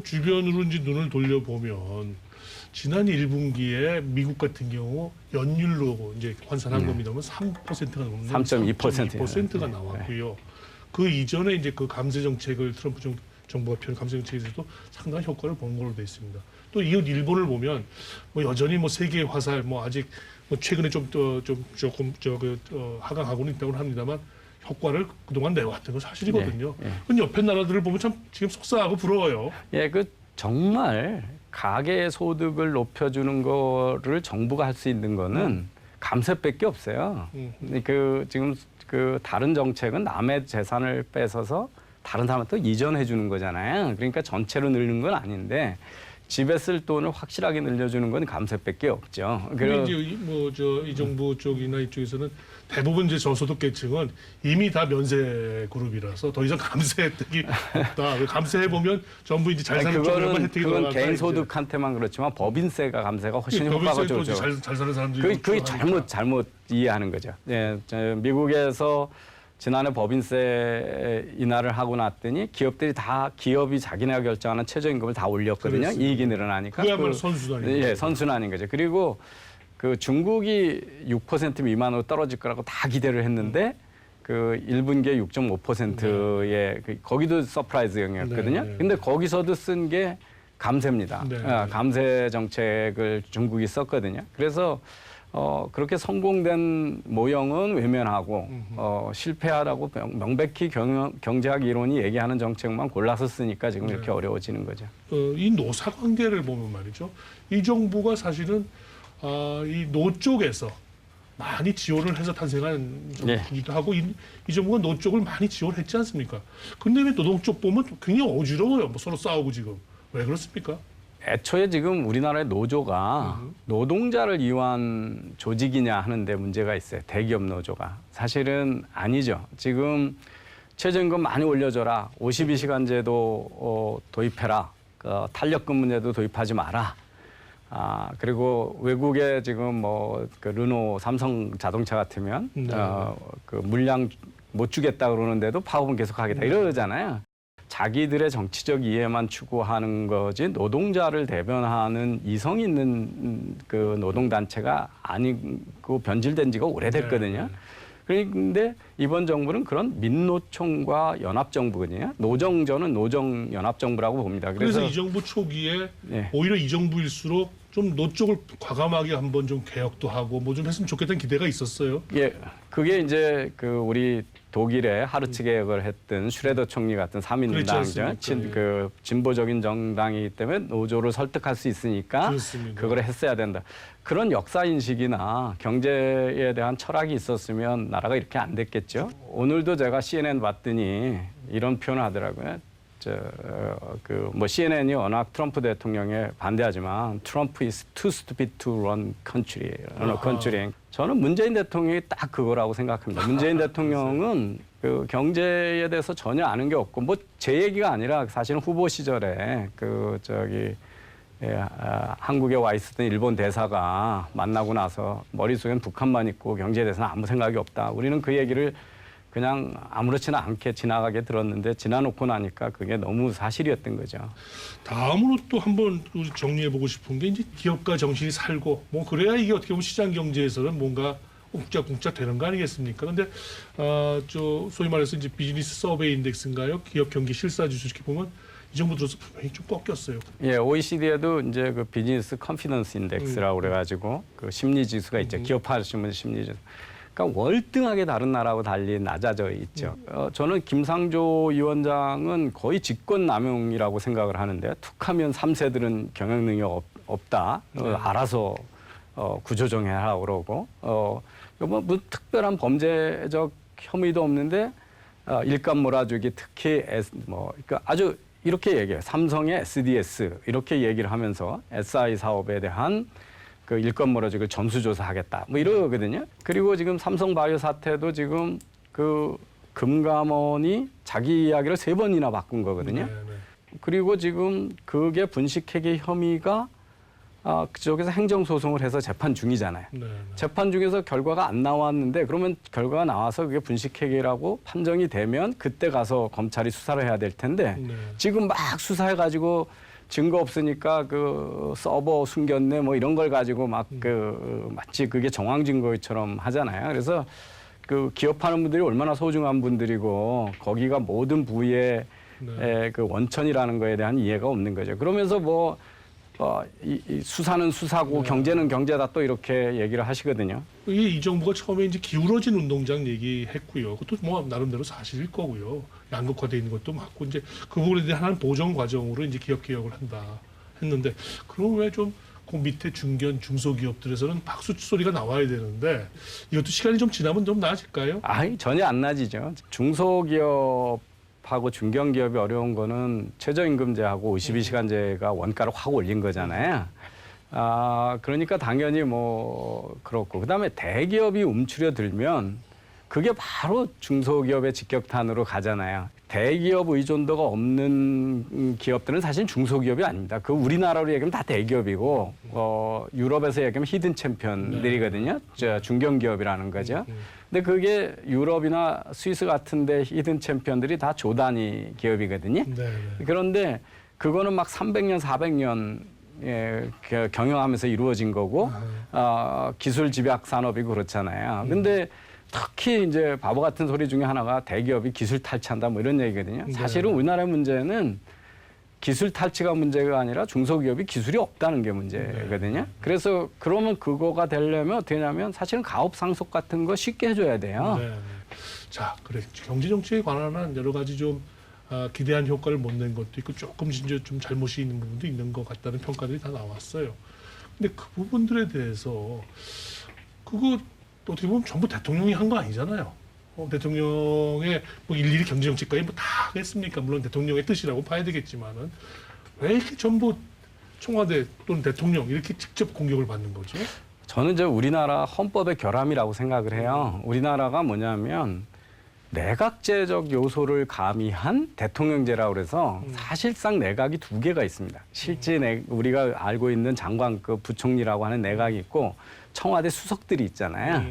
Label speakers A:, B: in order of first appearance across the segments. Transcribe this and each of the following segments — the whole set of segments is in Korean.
A: 주변으로 이제 눈을 돌려보면 지난 1분기에 미국 같은 경우 연율로 이제 환산한 겁니다. 3%가 넘는 3.2%가 나왔고요. 그 이전에 이제 그 감세 정책을 트럼프 정부가 펴는 감세 정책에서도 상당한 효과를 본 걸로 돼 있습니다. 또 이웃 일본을 보면 뭐 여전히 뭐 세계 화살 뭐 아직 뭐 최근에 조금 하강하고는 있다고 합니다만 효과를 그동안 내왔던 건 사실이거든요. 근데 옆에 나라들을 보면 참 지금 속상하고 부러워요.
B: 예, 그 정말 가계 소득을 높여주는 거를 정부가 할 수 있는 거는 감세밖에 없어요. 그 지금 그 다른 정책은 남의 재산을 뺏어서 다른 사람한테 이전해 주는 거잖아요. 그러니까 전체로 늘리는 건 아닌데 집에 쓸 돈을 확실하게 늘려주는 건 감세밖에 없죠.
A: 그리고 이제 이 정부 쪽이나 이쪽에서는 대부분 이제 저소득 계층은 이미 다 면세 그룹이라서 더 이상 감세 혜택이 없다. 감세해 보면 전부 이제 잘 사는 쪽에만 혜택이
B: 그건 개인 소득한테만 그렇지만 법인세 감세가 훨씬 효과가 좋죠.
A: 잘 사는 사람들이
B: 그게 잘못 이해하는 거죠. 예, 미국에서 지난해 법인세 인하를 하고 났더니 기업들이 다 기업이 자기네가 결정하는 최저임금을 다 올렸거든요.
A: 그렇습니다.
B: 이익이 늘어나니까.
A: 그야말로 선순환이죠.
B: 예, 선순환인 거죠. 그리고 그 중국이 6% 미만으로 떨어질 거라고 다 기대를 했는데 그 1분기에 6.5%의 거기도 서프라이즈형이었거든요. 근데 거기서도 쓴 게 감세입니다. 감세 정책을 중국이 썼거든요. 그래서 그렇게 성공된 모형은 외면하고 실패하라고 명백히 경제학 이론이 얘기하는 정책만 골라서 쓰니까 지금 이렇게 어려워지는 거죠.
A: 이 노사 관계를 보면 말이죠. 이 정부가 사실은 이 노 쪽에서 많이 지원을 해서 탄생한 정부이기도 하고 이 정부가 노 쪽을 많이 지원을 했지 않습니까? 근데 왜 노동 쪽 보면 굉장히 어지러워요. 뭐 서로 싸우고 지금. 왜 그렇습니까?
B: 애초에 지금 우리나라의 노조가 노동자를 위한 조직이냐 하는데 문제가 있어요. 대기업 노조가. 사실은 아니죠. 지금 최저임금 많이 올려줘라. 52시간제도 도입해라. 탄력근무제도 도입하지 마라. 그리고 외국에 지금 그 르노, 삼성 자동차 같으면 그 물량 못 주겠다 그러는데도 파업은 계속하겠다 이러잖아요. 자기들의 정치적 이해만 추구하는 거지 노동자를 대변하는 이성 있는 그 노동단체가 아니고 변질된 지가 오래됐거든요. 그런데 이번 정부는 그런 민노총과 연합정부거든요. 노정저는 노정연합정부라고 봅니다.
A: 그래서 이 정부 초기에 오히려 이 정부일수록 좀 노 쪽을 과감하게 한번 좀 개혁도 하고 뭐 좀 했으면 좋겠다는 기대가 있었어요.
B: 예, 그게 이제 그 우리 독일의 하르츠 개혁을 했던 슈레더 총리 같은 3인당이죠. 그 진보적인 정당이기 때문에 노조를 설득할 수 있으니까 그걸 했어야 된다. 그런 역사 인식이나 경제에 대한 철학이 있었으면 나라가 이렇게 안 됐겠죠. 오늘도 제가 CNN 봤더니 이런 표현을 하더라고요. CNN이 워낙 트럼프 대통령에 반대하지만 트럼프 is too stupid to run country. 저는 문재인 대통령이 딱 그거라고 생각합니다. 문재인 대통령은 그 경제에 대해서 전혀 아는 게 없고 뭐 제 얘기가 아니라 사실은 후보 시절에 한국에 와 있었던 일본 대사가 만나고 나서 머릿속엔 북한만 있고 경제에 대해서는 아무 생각이 없다. 우리는 그 얘기를 그냥 아무렇지나 않게 지나가게 들었는데 지나놓고 나니까 그게 너무 사실이었던 거죠.
A: 다음으로 또 한번 정리해보고 싶은 게 이제 기업가 정신이 살고 뭐 그래야 이게 어떻게 보면 시장 경제에서는 뭔가 웅짝웅짝 되는 거 아니겠습니까? 근데 소위 말해서 이제 비즈니스 서베이 인덱스인가요? 기업 경기 실사 지수 이렇게 보면 이 정부 들어서 분명히 좀 꺾였어요.
B: 예, OECD에도 이제 그 비즈니스 컨피던스 인덱스라고 그래가지고 그 심리 지수가 있죠. 기업하시는 심리 지수. 그러니까 월등하게 다른 나라하고 달리 낮아져 있죠. 저는 김상조 위원장은 거의 직권남용이라고 생각을 하는데 툭하면 3세들은 경영 능력 없다. 알아서 구조정해라고 그러고 뭐 특별한 범죄적 혐의도 없는데 일감 몰아주기 특히 그러니까 아주 이렇게 얘기해요. 삼성의 SDS 이렇게 얘기를 하면서 SI 사업에 대한 그 일감 몰아주기를 점수조사하겠다. 뭐 이러거든요. 그리고 지금 삼성바이오 사태도 지금 그 금감원이 자기 이야기를 3번이나 바꾼 거거든요. 그리고 지금 그게 분식회계 혐의가 그쪽에서 행정소송을 해서 재판 중이잖아요.
A: 네, 네.
B: 재판 중에서 결과가 안 나왔는데 그러면 결과가 나와서 그게 분식회계라고 판정이 되면 그때 가서 검찰이 수사를 해야 될 텐데
A: 네.
B: 지금 막 수사해가지고 증거 없으니까 그 서버 숨겼네 뭐 이런 걸 가지고 막 마치 그게 정황 증거처럼 하잖아요. 그래서 그 기업하는 분들이 얼마나 소중한 분들이고 거기가 모든 부위의 그 원천이라는 거에 대한 이해가 없는 거죠. 그러면서 뭐 이 수사는 수사고 경제는 경제다 또 이렇게 얘기를 하시거든요.
A: 이게 이 정부가 처음에 이제 기울어진 운동장 얘기했고요. 그것도 뭐 나름대로 사실일 거고요. 양극화돼 있는 것도 맞고 이제 그 부분에 대한 하나는 보정 과정으로 이제 기업 개혁을 한다 했는데 그럼 왜 좀 그 밑에 중견 중소기업들에서는 박수 소리가 나와야 되는데 이것도 시간이 좀 지나면 좀 나아질까요?
B: 아이 전혀 안 나아지죠. 중소기업하고 중견기업이 어려운 거는 최저임금제하고 52시간제가 원가를 확 올린 거잖아요. 그러니까 당연히 뭐 그렇고 그다음에 대기업이 움츠려들면 그게 바로 중소기업의 직격탄으로 가잖아요. 대기업 의존도가 없는 기업들은 사실 중소기업이 아닙니다. 그 우리나라로 얘기하면 다 대기업이고 유럽에서 얘기하면 히든 챔피언들이거든요. 중견기업이라는 거죠. 근데 그게 유럽이나 스위스 같은데 히든 챔피언들이 다 조단위 기업이거든요. 그런데 그거는 막 300년, 400년 경영하면서 이루어진 거고 기술 집약 산업이고 그렇잖아요. 근데 특히 이제 바보 같은 소리 중에 하나가 대기업이 기술 탈취한다 뭐 이런 얘기거든요. 사실은 우리나라의 문제는 기술 탈취가 문제가 아니라 중소기업이 기술이 없다는 게 문제거든요. 그래서 그러면 그거가 되려면 어떻게 하냐면 사실은 가업 상속 같은 거 쉽게 해줘야 돼요.
A: 자, 그래 경제정책에 관한 여러 가지 좀 기대한 효과를 못 낸 것도 있고 조금 이제 좀 잘못이 있는 부분도 있는 것 같다는 평가들이 다 나왔어요. 근데 그 부분들에 대해서 그거 어떻게 보면 전부 대통령이 한 거 아니잖아요. 대통령의 뭐 일일이 경제정책까지 뭐 다 하겠습니까? 물론 대통령의 뜻이라고 봐야 되겠지만은 왜 이렇게 전부 청와대 또는 대통령 이렇게 직접 공격을 받는 거죠?
B: 저는 이제 우리나라 헌법의 결함이라고 생각을 해요. 우리나라가 뭐냐면 내각제적 요소를 가미한 대통령제라고 그래서 사실상 내각이 두 개가 있습니다. 실제 우리가 알고 있는 장관급 부총리라고 하는 내각이 있고 청와대 수석들이 있잖아요.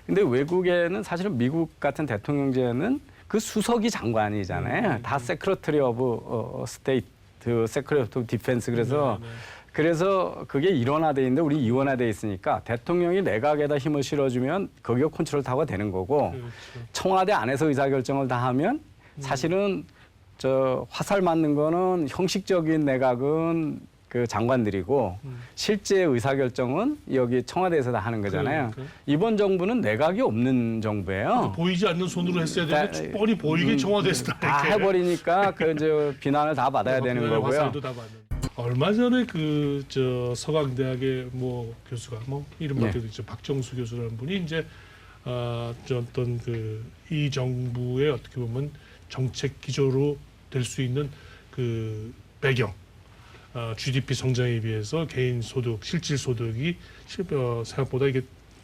B: 근데 외국에는 사실은 미국 같은 대통령제는 그 수석이 장관이잖아요. 다 세크레터리 오브 스테이트, 세크레터리 오브 디펜스 그래서 그게 일원화돼 있는데 우리 이원화돼 있으니까 대통령이 내각에다 힘을 실어주면 거기가 컨트롤타워가 되는 거고 청와대 안에서 의사결정을 다 하면 사실은 저 화살 맞는 거는 형식적인 내각은 그 장관들이고 실제 의사결정은 여기 청와대에서 다 하는 거잖아요. 이번 정부는 내각이 없는 정부예요.
A: 보이지 않는 손으로 했어야 되는데 뻔히 보이게 청와대에서
B: 다 해버리니까 그 이제 비난을 다 받아야 되는 거고요.
A: 화살도 다 받는. 얼마 전에 그 저 서강대학의 뭐 교수가 뭐 이름밖에 있죠. 박정수 교수라는 분이 이제 저 어떤 그 이 정부의 어떻게 보면 정책 기조로 될 수 있는 그 배경. GDP 성장에 비해서 개인 소득, 실질 소득이 생각보다 이게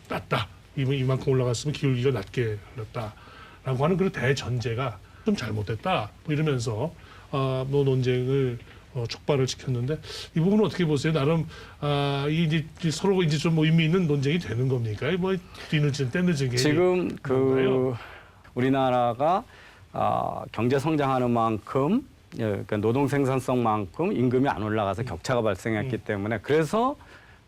A: 낮다. 이만큼 올라갔으면 기울기가 낮게 흘렀다라고 하는 그런 대전제가 좀 잘못됐다. 뭐 이러면서 뭐 논쟁을 촉발을 시켰는데 이 부분은 어떻게 보세요? 나름 이제 서로 이제 좀 의미 있는 논쟁이 되는 겁니까? 뭐 뒤늦은 때늦은 게
B: 지금 그 우리나라가 경제 성장하는 만큼 그러니까 노동 생산성만큼 임금이 안 올라가서 격차가 발생했기 때문에 그래서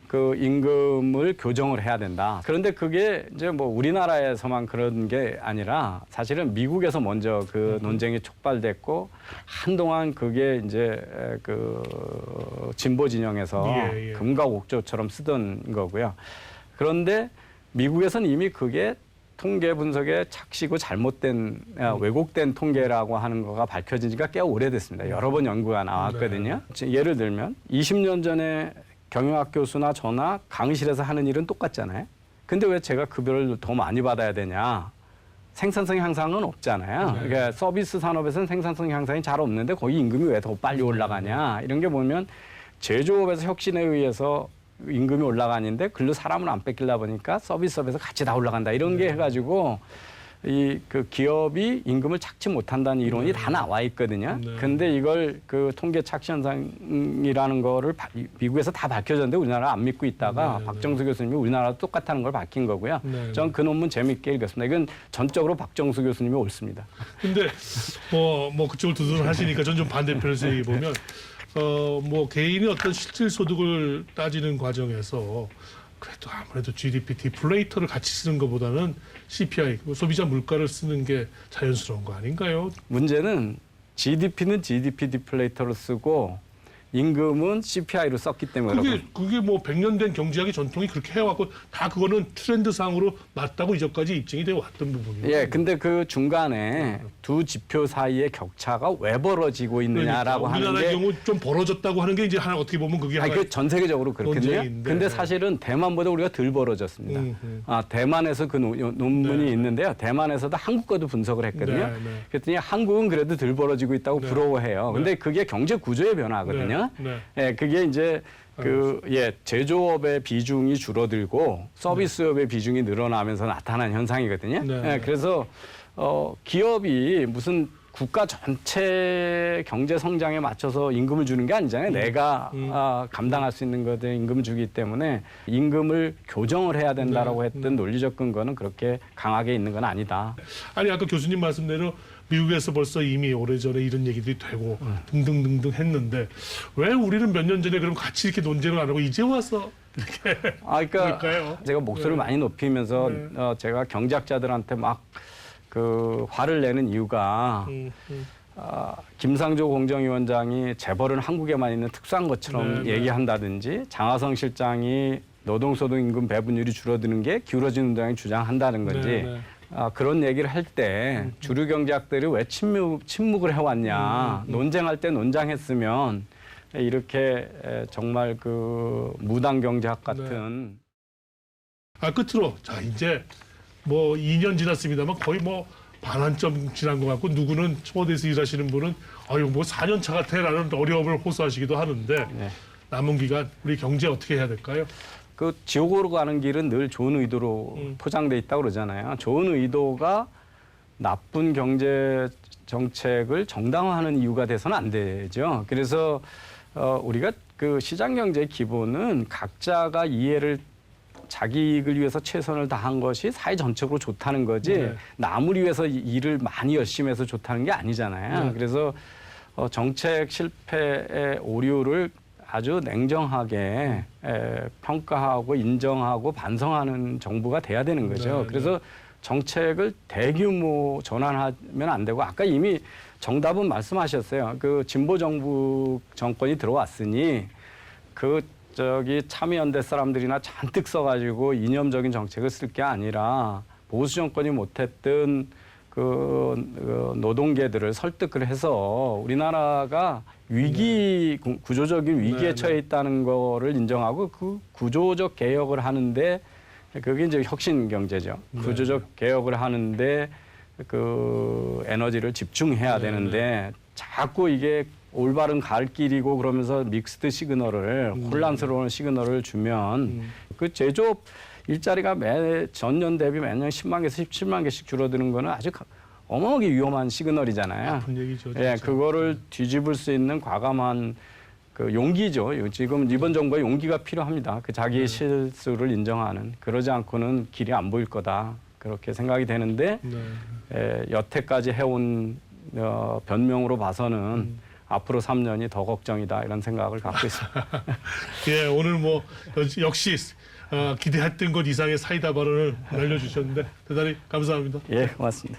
B: 그 임금을 교정을 해야 된다. 그런데 그게 이제 뭐 우리나라에서만 그런 게 아니라 사실은 미국에서 먼저 그 논쟁이 촉발됐고 한동안 그게 이제 그 진보 진영에서 금과 옥조처럼 쓰던 거고요. 그런데 미국에서는 이미 그게 통계 분석에 착시고 잘못된 왜곡된 통계라고 하는 거가 밝혀진 지가 꽤 오래됐습니다. 여러 번 연구가 나왔거든요. 예를 들면 20년 전에 경영학 교수나 저나 강의실에서 하는 일은 똑같잖아요. 근데 왜 제가 급여를 더 많이 받아야 되냐? 생산성 향상은 없잖아요. 그러니까 서비스 산업에서는 생산성 향상이 잘 없는데 거기 임금이 왜 더 빨리 올라가냐? 이런 게 보면 제조업에서 혁신에 의해서 임금이 올라가는데 글로 사람을 안 뺏기려 보니까 서비스업에서 같이 다 올라간다. 이런 게 해가지고 이 그 기업이 임금을 착취 못한다는 이론이 다 나와 있거든요.
A: 네.
B: 근데 이걸 그 통계 착취 현상이라는 거를 미국에서 다 밝혀졌는데 우리나라 안 믿고 있다가
A: 네.
B: 박정수 교수님이 우리나라도 똑같다는 걸 밝힌 거고요.
A: 네.
B: 전 그 논문 재밌게 읽었습니다. 이건 전적으로 박정수 교수님이 옳습니다.
A: 근데 뭐 그쪽을 두둔하시니까 전 좀 반대편에서 얘기해 보면 뭐 개인의 어떤 실질 소득을 따지는 과정에서 그래도 아무래도 GDP 디플레이터를 같이 쓰는 것보다는 CPI 소비자 물가를 쓰는 게 자연스러운 거 아닌가요?
B: 문제는 GDP는 GDP 디플레이터로 쓰고 임금은 CPI로 썼기 때문에
A: 그게 뭐 100년 된 경제학의 전통이 그렇게 해왔고 다 그거는 트렌드상으로 맞다고 이전까지 입증이 되어 왔던 부분이에요.
B: 예, 근데 그 중간에 두 지표 사이의 격차가 왜 벌어지고 있느냐라고
A: 그러니까
B: 하는 게
A: 우리나라의 경우 좀 벌어졌다고 하는 게 이제 하나 어떻게 보면 그게 하나
B: 전 세계적으로 그렇거든요.
A: 논쟁인데.
B: 근데 사실은 대만보다 우리가 덜 벌어졌습니다. 대만에서 그 논문이 있는데요. 대만에서도 한국 거도 분석을 했거든요. 그랬더니 한국은 그래도 덜 벌어지고 있다고 부러워해요. 근데 그게 경제 구조의 변화거든요. 예, 그게 이제 제조업의 비중이 줄어들고 서비스업의 비중이 늘어나면서 나타난 현상이거든요. 예, 그래서 기업이 무슨 국가 전체 경제 성장에 맞춰서 임금을 주는 게 아니잖아요. 내가 감당할 수 있는 것에 임금을 주기 때문에 임금을 교정을 해야 된다라고 했던 논리적 근거는 그렇게 강하게 있는 건 아니다.
A: 아니 아까 교수님 말씀대로 미국에서 벌써 이미 오래전에 이런 얘기들이 되고 등등등등 했는데 왜 우리는 몇 년 전에 그럼 같이 이렇게 논쟁을 안 하고 이제 와서 이렇게
B: 그러니까
A: 그럴까요?
B: 제가 목소리를 많이 높이면서 제가 경제학자들한테 막 그 화를 내는 이유가 김상조 공정위원장이 재벌은 한국에만 있는 특수한 것처럼 얘기한다든지 장하성 실장이 노동소득 임금 배분율이 줄어드는 게 기울어진 운동이 주장한다는 건지 그런 얘기를 할 때 주류 경제학들이 왜 침묵을 해왔냐. 논쟁할 때 논쟁했으면 이렇게 정말 그 무당 경제학 같은.
A: 끝으로 자 이제 뭐 2년 지났습니다만 거의 뭐 반환점 지난 것 같고 누구는 청와대에서 일하시는 분은 아유 뭐 4년 차 같아라는 어려움을 호소하시기도 하는데 남은 기간 우리 경제 어떻게 해야 될까요?
B: 그 지옥으로 가는 길은 늘 좋은 의도로 포장돼 있다고 그러잖아요. 좋은 의도가 나쁜 경제 정책을 정당화하는 이유가 돼서는 안 되죠. 그래서 우리가 그 시장 경제의 기본은 각자가 이해를 자기 이익을 위해서 최선을 다한 것이 사회 전체적으로 좋다는 거지 남을 위해서 일을 많이 열심히 해서 좋다는 게 아니잖아요. 그래서 정책 실패의 오류를 아주 냉정하게 평가하고 인정하고 반성하는 정부가 돼야 되는 거죠. 그래서 정책을 대규모 전환하면 안 되고 아까 이미 정답은 말씀하셨어요. 그 진보 정부 정권이 들어왔으니 참여연대 사람들이나 잔뜩 써가지고 이념적인 정책을 쓸 게 아니라 보수 정권이 못했던 그 노동계들을 설득을 해서 우리나라가 구조적인 위기에 처해 있다는 거를 인정하고 그 구조적 개혁을 하는데 그게 이제 혁신 경제죠. 구조적 개혁을 하는데 그 에너지를 집중해야 되는데 자꾸 이게 올바른 갈 길이고 그러면서 믹스드 시그널을 혼란스러운 시그널을 주면 그 제조업 일자리가 전년 대비 매년 10만 개에서 17만 개씩 줄어드는 거는 아주 어마어마하게 위험한 시그널이잖아요.
A: 아픈 얘기죠.
B: 예, 그거를 뒤집을 수 있는 과감한 그 용기죠. 지금 이번 정부의 용기가 필요합니다. 그 자기의 실수를 인정하는. 그러지 않고는 길이 안 보일 거다. 그렇게 생각이 되는데 여태까지 해온 변명으로 봐서는 앞으로 3년이 더 걱정이다 이런 생각을 갖고 있습니다.
A: 예, 오늘 뭐 역시 기대했던 것 이상의 사이다 발언을 날려주셨는데 대단히 감사합니다.
B: 예, 고맙습니다.